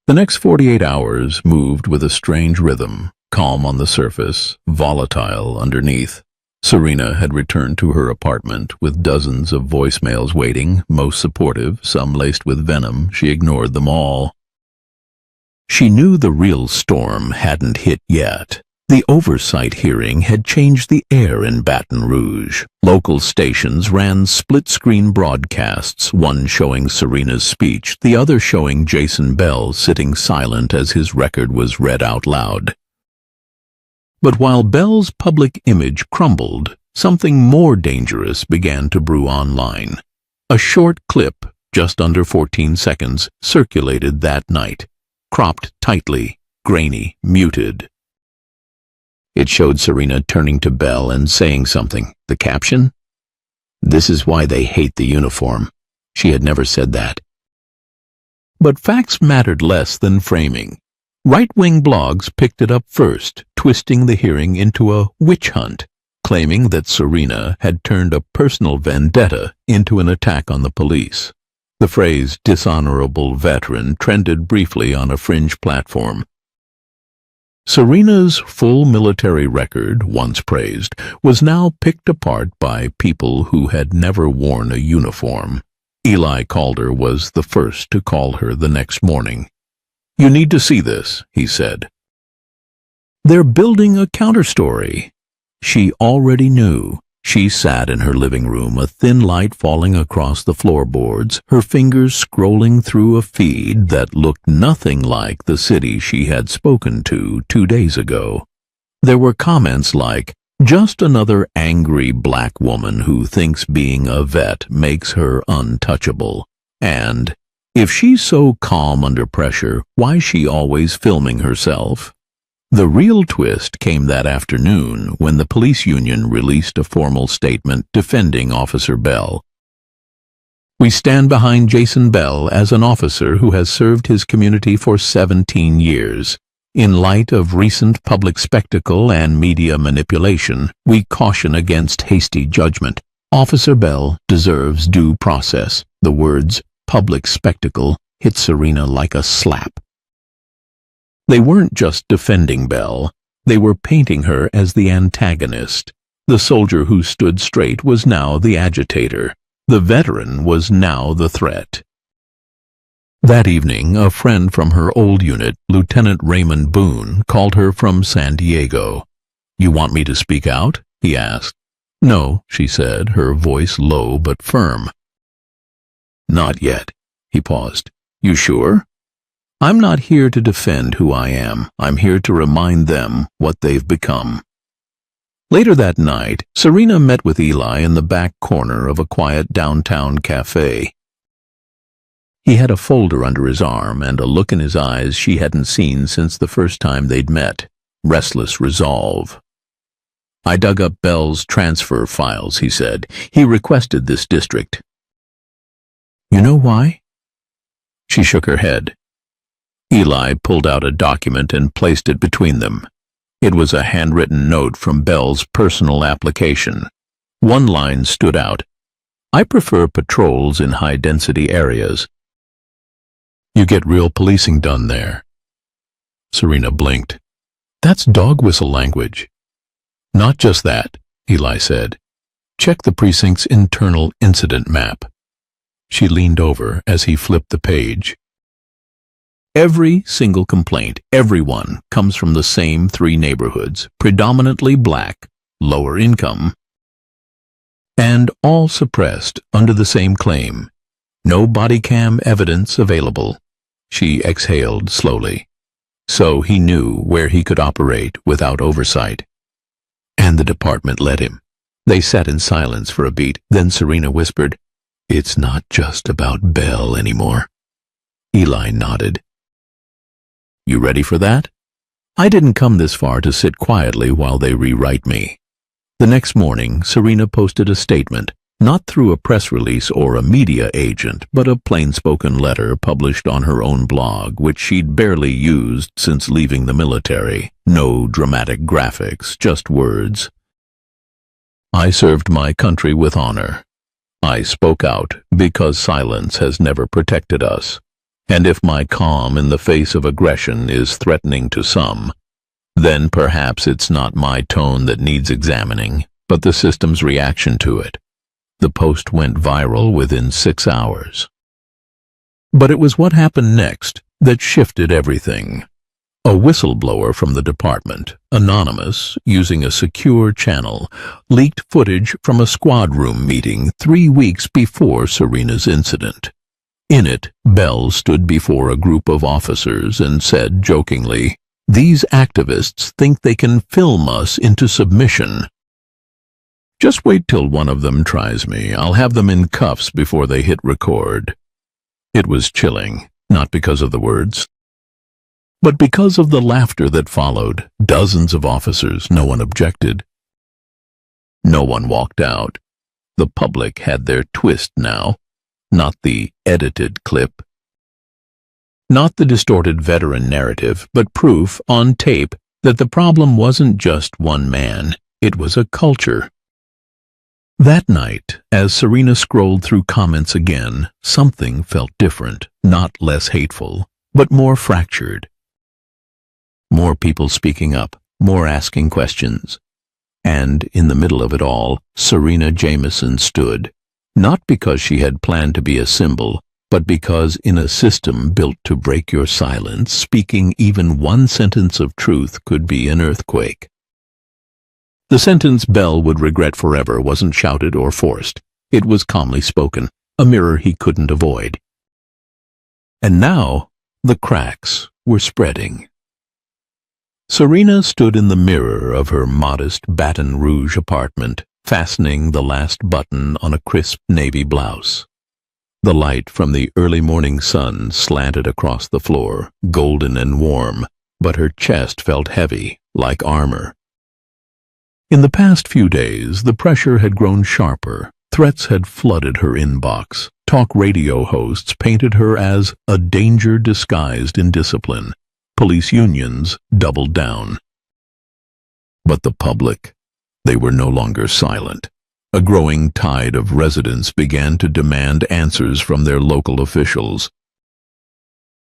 The next 48 hours moved with a strange rhythm, calm on the surface, volatile underneath. Serena had returned to her apartment with dozens of voicemails waiting, most supportive, some laced with venom. She ignored them all. She knew the real storm hadn't hit yet. The oversight hearing had changed the air in Baton Rouge. Local stations ran split-screen broadcasts, one showing Serena's speech, the other showing Jason Bell sitting silent as his record was read out loud. But while Bell's public image crumbled, something more dangerous began to brew online. A short clip, just under 14 seconds, circulated that night, cropped tightly, grainy, muted. It showed Serena turning to Bell and saying something. The caption? "This is why they hate the uniform." She had never said that. But facts mattered less than framing. Right-wing blogs picked it up first, twisting the hearing into a witch hunt, claiming that Serena had turned a personal vendetta into an attack on the police. The phrase "dishonorable veteran" trended briefly on a fringe platform. Serena's full military record, once praised, was now picked apart by people who had never worn a uniform. Eli Calder was the first to call her the next morning. "You need to see this," he said. "They're building a counterstory." She already knew. She sat in her living room, a thin light falling across the floorboards, her fingers scrolling through a feed that looked nothing like the city she had spoken to 2 days ago. There were comments like, "Just another angry black woman who thinks being a vet makes her untouchable," and, "If she's so calm under pressure, why's she always filming herself?" The real twist came that afternoon when the police union released a formal statement defending Officer Bell. We stand behind Jason Bell as an officer who has served his community for 17 years. In light of recent public spectacle and media manipulation, we caution against hasty judgment. Officer Bell deserves due process." The words "public spectacle" hit Serena like a slap. They weren't just defending Bell, they were painting her as the antagonist. The soldier who stood straight was now the agitator. The veteran was now the threat. That evening, a friend from her old unit, Lieutenant Raymond Boone, called her from San Diego. "You want me to speak out?" he asked. "No," she said, her voice low but firm. "Not yet." He paused. "You sure?" "I'm not here to defend who I am. I'm here to remind them what they've become." Later that night, Serena met with Eli in the back corner of a quiet downtown cafe. He had a folder under his arm and a look in his eyes she hadn't seen since the first time they'd met. Restless resolve. "I dug up Bell's transfer files," he said. "He requested this district." "You know why?" She shook her head. Eli pulled out a document and placed it between them. It was a handwritten note from Bell's personal application. One line stood out. "I prefer patrols in high-density areas." "You get real policing done there." Serena blinked. "That's dog whistle language." "Not just that," Eli said. "Check the precinct's internal incident map." She leaned over as he flipped the page. Every single complaint, everyone, comes from the same 3 neighborhoods, predominantly black, lower income, and all suppressed under the same claim. No body cam evidence available. She exhaled slowly. So he knew where he could operate without oversight. And the department let him. They sat in silence for a beat, then Serena whispered, "It's not just about Bell anymore." Eli nodded. "You ready for that? I didn't come this far to sit quietly while they rewrite me." The next morning, Serena posted a statement, not through a press release or a media agent, but a plain-spoken letter published on her own blog, which she'd barely used since leaving the military. No dramatic graphics, just words. "I served my country with honor. I spoke out because silence has never protected us. And if my calm in the face of aggression is threatening to some, then perhaps it's not my tone that needs examining, but the system's reaction to it." The post went viral within 6 hours. But it was what happened next that shifted everything. A whistleblower from the department, anonymous, using a secure channel, leaked footage from a squad room meeting 3 weeks before Serena's incident. In it, Bell stood before a group of officers and said jokingly, "These activists think they can film us into submission. Just wait till one of them tries me. I'll have them in cuffs before they hit record." It was chilling, not because of the words, but because of the laughter that followed. Dozens of officers, no one objected. No one walked out. The public had their twist now. Not the edited clip. Not the distorted veteran narrative, but proof on tape that the problem wasn't just one man, it was a culture. That night, as Serena scrolled through comments again, something felt different, not less hateful, but more fractured. More people speaking up, more asking questions. And in the middle of it all, Serena Jameson stood. Not because she had planned to be a symbol, but because in a system built to break your silence, speaking even one sentence of truth could be an earthquake. The sentence Bell would regret forever wasn't shouted or forced. It was calmly spoken, a mirror he couldn't avoid. And now, the cracks were spreading. Serena stood in the mirror of her modest Baton Rouge apartment, fastening the last button on a crisp navy blouse. The light from the early morning sun slanted across the floor, golden and warm, but her chest felt heavy, like armor. In the past few days, the pressure had grown sharper. Threats had flooded her inbox. Talk radio hosts painted her as a danger disguised in discipline. Police unions doubled down. But the public, they were no longer silent. A growing tide of residents began to demand answers from their local officials.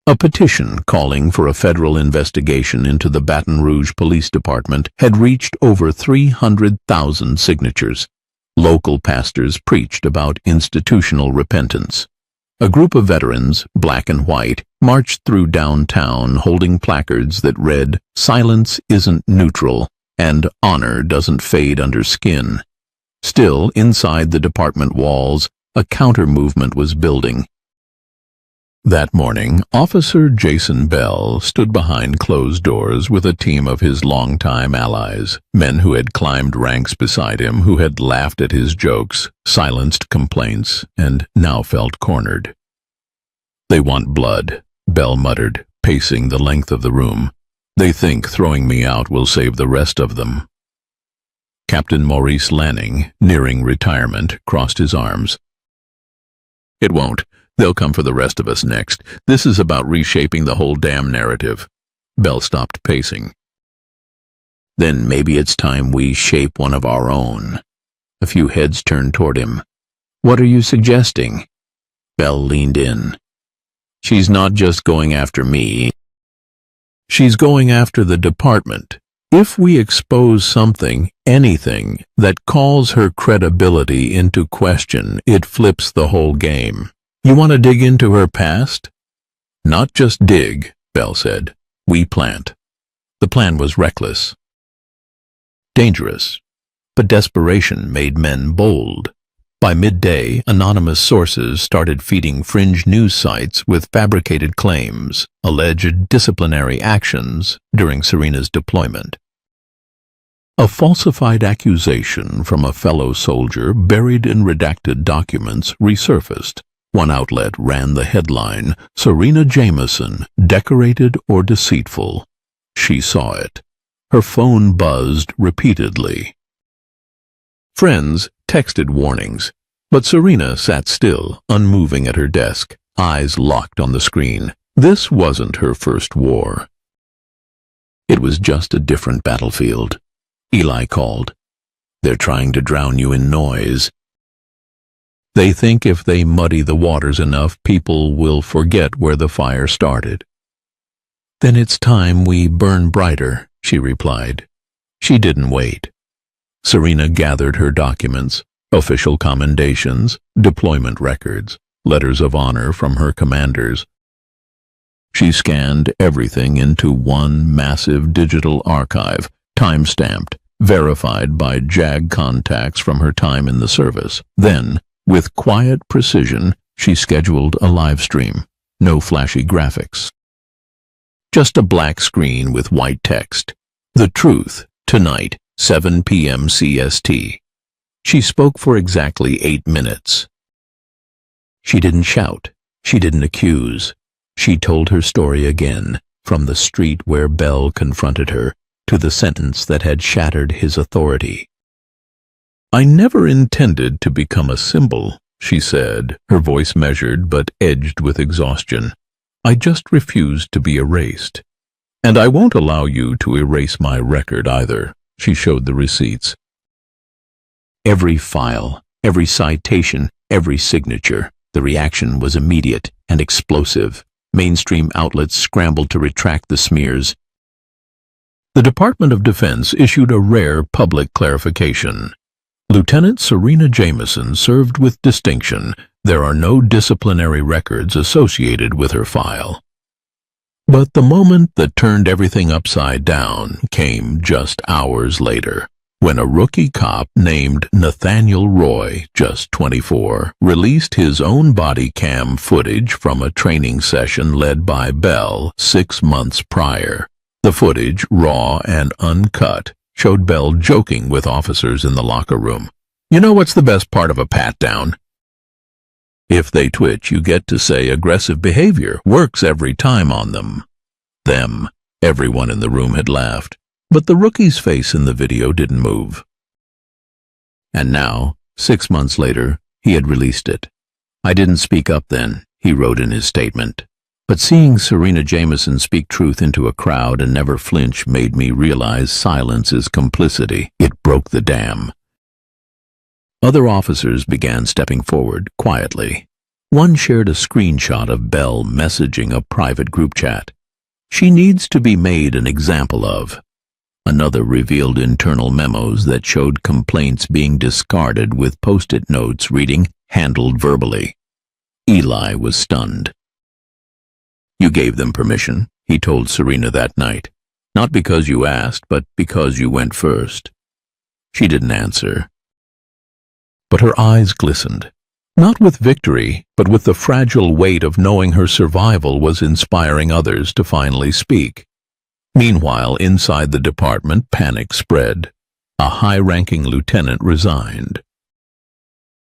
A petition calling for a federal investigation into the Baton Rouge Police Department had reached over 300,000 signatures. Local pastors preached about institutional repentance. A group of veterans, black and white, marched through downtown holding placards that read, "Silence isn't neutral," and "Honor doesn't fade under skin." Still, inside the department walls, a counter-movement was building. That morning, Officer Jason Bell stood behind closed doors with a team of his longtime allies, men who had climbed ranks beside him, who had laughed at his jokes, silenced complaints, and now felt cornered. "They want blood," Bell muttered, pacing the length of the room. "They think throwing me out will save the rest of them." Captain Maurice Lanning, nearing retirement, crossed his arms. "It won't. They'll come for the rest of us next. This is about reshaping the whole damn narrative." Bell stopped pacing. "Then maybe it's time we shape one of our own." A few heads turned toward him. "What are you suggesting?" Bell leaned in. "She's not just going after me. She's going after the department. If we expose something, anything, that calls her credibility into question, it flips the whole game. You want to dig into her past?" "Not just dig," Bell said. "We plant." The plan was reckless, dangerous, but desperation made men bold. By midday, anonymous sources started feeding fringe news sites with fabricated claims, alleged disciplinary actions during Serena's deployment. A falsified accusation from a fellow soldier buried in redacted documents resurfaced. One outlet ran the headline, "Serena Jameson, decorated or deceitful." She saw it. Her phone buzzed repeatedly. Friends texted warnings, but Serena sat still, unmoving at her desk, eyes locked on the screen. This wasn't her first war. It was just a different battlefield. Eli called. "They're trying to drown you in noise. They think if they muddy the waters enough, people will forget where the fire started." "Then it's time we burn brighter," she replied. She didn't wait. Serena gathered her documents, official commendations, deployment records, letters of honor from her commanders. She scanned everything into one massive digital archive, time-stamped, verified by JAG contacts from her time in the service. Then, with quiet precision, she scheduled a live stream. No flashy graphics. Just a black screen with white text. "The truth, tonight, 7 p.m. CST. She spoke for exactly 8 minutes. She didn't shout. She didn't accuse. She told her story again, from the street where Bell confronted her, to the sentence that had shattered his authority. "I never intended to become a symbol," she said, her voice measured but edged with exhaustion. "I just refused to be erased. And I won't allow you to erase my record either." She showed the receipts. Every file, every citation, every signature. The reaction was immediate and explosive. Mainstream outlets scrambled to retract the smears. The Department of Defense issued a rare public clarification. "Lieutenant Serena Jameson served with distinction. There are no disciplinary records associated with her file." But the moment that turned everything upside down came just hours later, when a rookie cop named Nathaniel Roy, just 24, released his own body cam footage from a training session led by Bell 6 months prior. The footage, raw and uncut, showed Bell joking with officers in the locker room. "You know what's the best part of a pat-down? If they twitch, you get to say aggressive behavior works every time on them." Them. Everyone in the room had laughed, but the rookie's face in the video didn't move. And now, 6 months later, he had released it. "I didn't speak up then," he wrote in his statement. "But seeing Serena Jameson speak truth into a crowd and never flinch made me realize silence is complicity. It broke the dam." Other officers began stepping forward, quietly. One shared a screenshot of Belle messaging a private group chat. "She needs to be made an example of." Another revealed internal memos that showed complaints being discarded with post-it notes reading, "Handled verbally." Eli was stunned. "You gave them permission," he told Serena that night. "Not because you asked, but because you went first." She didn't answer, but her eyes glistened. Not with victory, but with the fragile weight of knowing her survival was inspiring others to finally speak. Meanwhile, inside the department, panic spread. A high-ranking lieutenant resigned.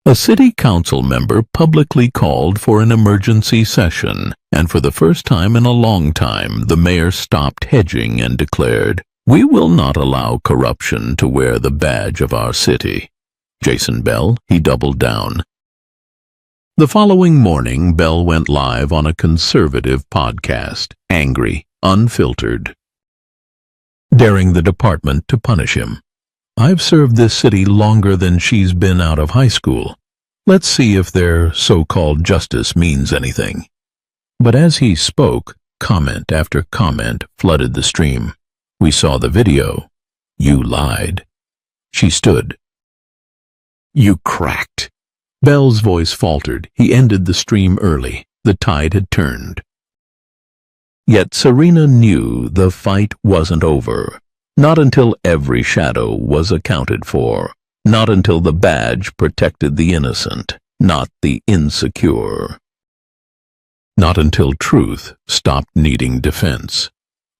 A city council member publicly called for an emergency session, and for the first time in a long time, the mayor stopped hedging and declared, "We will not allow corruption to wear the badge of our city." Jason Bell, he doubled down. The following morning, Bell went live on a conservative podcast, angry, unfiltered, daring the department to punish him. "I've served this city longer than she's been out of high school. Let's see if their so-called justice means anything." But as he spoke, comment after comment flooded the stream. "We saw the video. You lied." She stood. "You cracked." Bell's voice faltered. He ended the stream early. The tide had turned. Yet Serena knew the fight wasn't over. Not until every shadow was accounted for. Not until the badge protected the innocent, not the insecure. Not until truth stopped needing defense.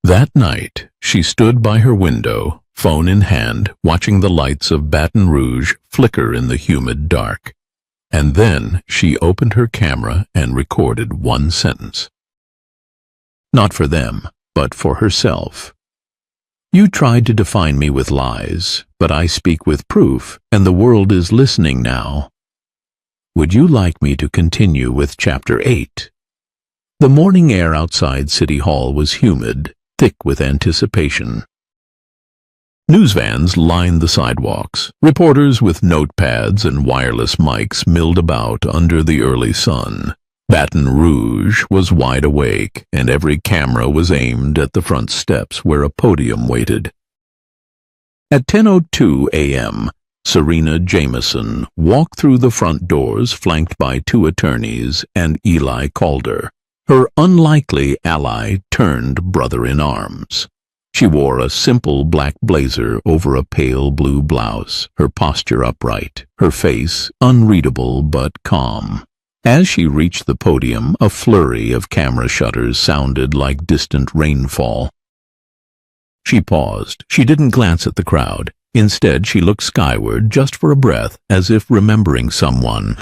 That night, she stood by her window, phone in hand, watching the lights of Baton Rouge flicker in the humid dark. And then she opened her camera and recorded one sentence. Not for them, but for herself. "You tried to define me with lies, but I speak with proof, and the world is listening now. Would you like me to continue with Chapter 8? The morning air outside City Hall was humid, thick with anticipation. News vans lined the sidewalks. Reporters with notepads and wireless mics milled about under the early sun. Baton Rouge was wide awake, and every camera was aimed at the front steps where a podium waited. At 10:02 a.m., Serena Jameson walked through the front doors flanked by 2 attorneys and Eli Calder, her unlikely ally turned brother-in-arms. She wore a simple black blazer over a pale blue blouse, her posture upright, her face unreadable but calm. As she reached the podium, a flurry of camera shutters sounded like distant rainfall. She paused. She didn't glance at the crowd. Instead, she looked skyward just for a breath, as if remembering someone.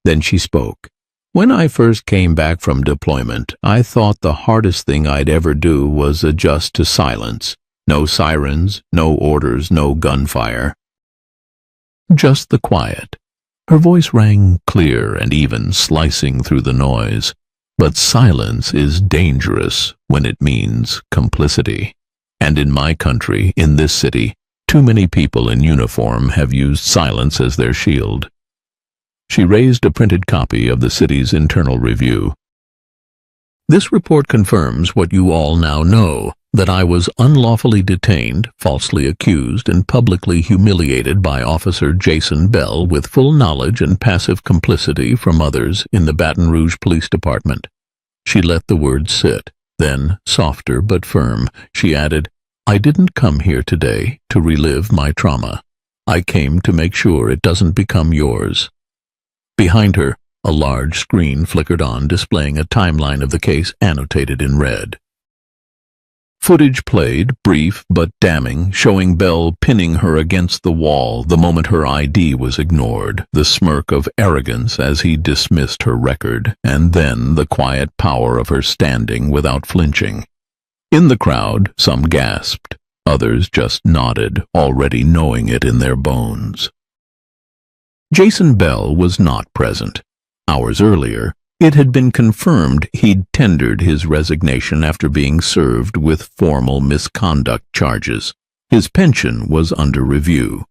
Then she spoke. "When I first came back from deployment, I thought the hardest thing I'd ever do was adjust to silence. No sirens, no orders, no gunfire. Just the quiet." Her voice rang clear and even, slicing through the noise. But silence is dangerous when it means complicity. And in my country, in this city, too many people in uniform have used silence as their shield. She raised a printed copy of the city's internal review. "This report confirms what you all now know, that I was unlawfully detained, falsely accused, and publicly humiliated by Officer Jason Bell with full knowledge and passive complicity from others in the Baton Rouge Police Department." She let the words sit. Then, softer but firm, she added, "I didn't come here today to relive my trauma. I came to make sure it doesn't become yours." Behind her, a large screen flickered on, displaying a timeline of the case annotated in red. Footage played, brief but damning, showing Bell pinning her against the wall the moment her ID was ignored, the smirk of arrogance as he dismissed her record, and then the quiet power of her standing without flinching. In the crowd, some gasped, others just nodded, already knowing it in their bones. Jason Bell was not present. Hours earlier, it had been confirmed he'd tendered his resignation after being served with formal misconduct charges. His pension was under review.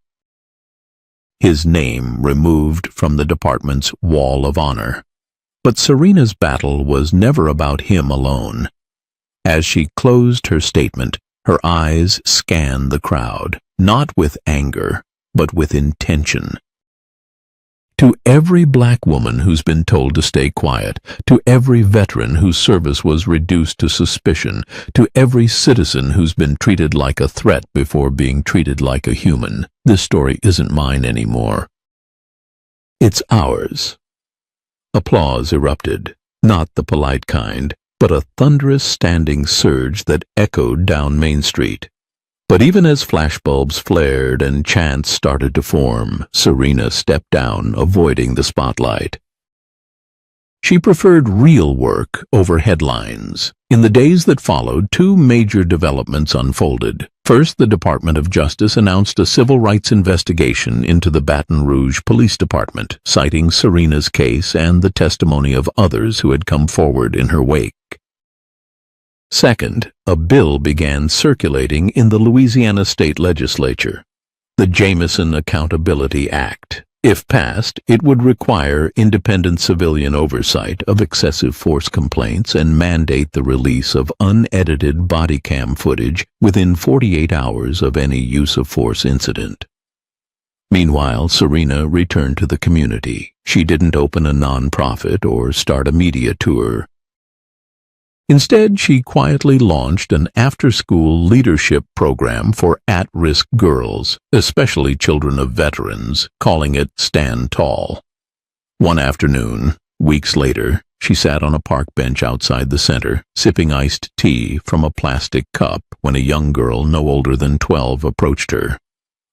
His name removed from the department's wall of honor. But Serena's battle was never about him alone. As she closed her statement, her eyes scanned the crowd, not with anger, but with intention. To every black woman who's been told to stay quiet, to every veteran whose service was reduced to suspicion, to every citizen who's been treated like a threat before being treated like a human, this story isn't mine anymore. It's ours. Applause erupted, not the polite kind, but a thunderous standing surge that echoed down Main Street. But even as flashbulbs flared and chants started to form, Serena stepped down, avoiding the spotlight. She preferred real work over headlines. In the days that followed, two major developments unfolded. First, the Department of Justice announced a civil rights investigation into the Baton Rouge Police Department, citing Serena's case and the testimony of others who had come forward in her wake. Second, a bill began circulating in the Louisiana state legislature, the Jameson Accountability Act. If passed, it would require independent civilian oversight of excessive force complaints and mandate the release of unedited body cam footage within 48 hours of any use of force incident. Meanwhile, Serena returned to the community. She didn't open a nonprofit or start a media tour. Instead, she quietly launched an after-school leadership program for at-risk girls, especially children of veterans, calling it Stand Tall. One afternoon, weeks later, she sat on a park bench outside the center, sipping iced tea from a plastic cup when a young girl no older than 12 approached her.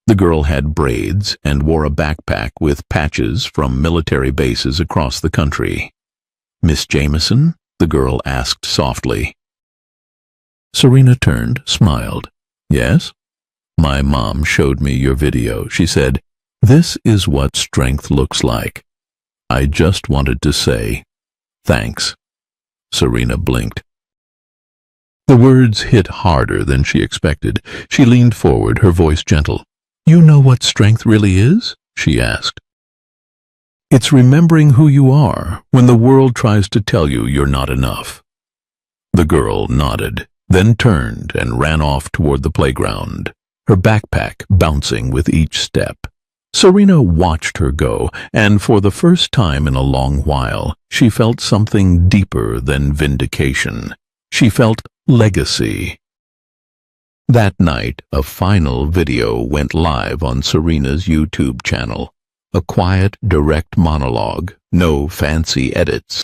The girl had braids and wore a backpack with patches from military bases across the country. "Miss Jameson?" the girl asked softly. Serena turned, smiled. "Yes?" "My mom showed me your video. She said, 'This is what strength looks like.' I just wanted to say, thanks." Serena blinked. The words hit harder than she expected. She leaned forward, her voice gentle. "You know what strength really is?" she asked. "It's remembering who you are when the world tries to tell you you're not enough." The girl nodded, then turned and ran off toward the playground, her backpack bouncing with each step. Serena watched her go, and for the first time in a long while, she felt something deeper than vindication. She felt legacy. That night, a final video went live on Serena's YouTube channel. A quiet, direct monologue, no fancy edits.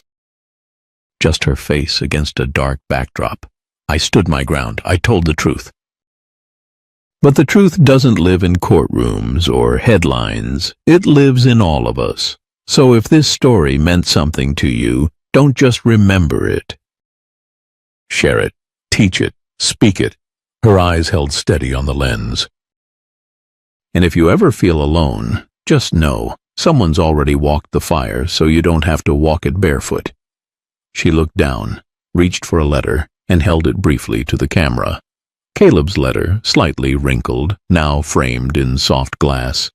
Just her face against a dark backdrop. "I stood my ground. I told the truth." But the truth doesn't live in courtrooms or headlines. It lives in all of us. So if this story meant something to you, don't just remember it. Share it, teach it, speak it. Her eyes held steady on the lens. And if you ever feel alone, just know someone's already walked the fire, so you don't have to walk it barefoot. She looked down, reached for a letter, and held it briefly to the camera. Caleb's letter, slightly wrinkled, now framed in soft glass.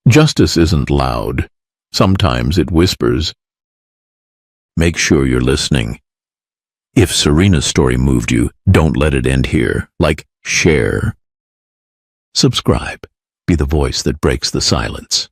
Justice isn't loud. Sometimes it whispers. Make sure you're listening. If Serena's story moved you, don't let it end here. Like, share. Subscribe. Be the voice that breaks the silence.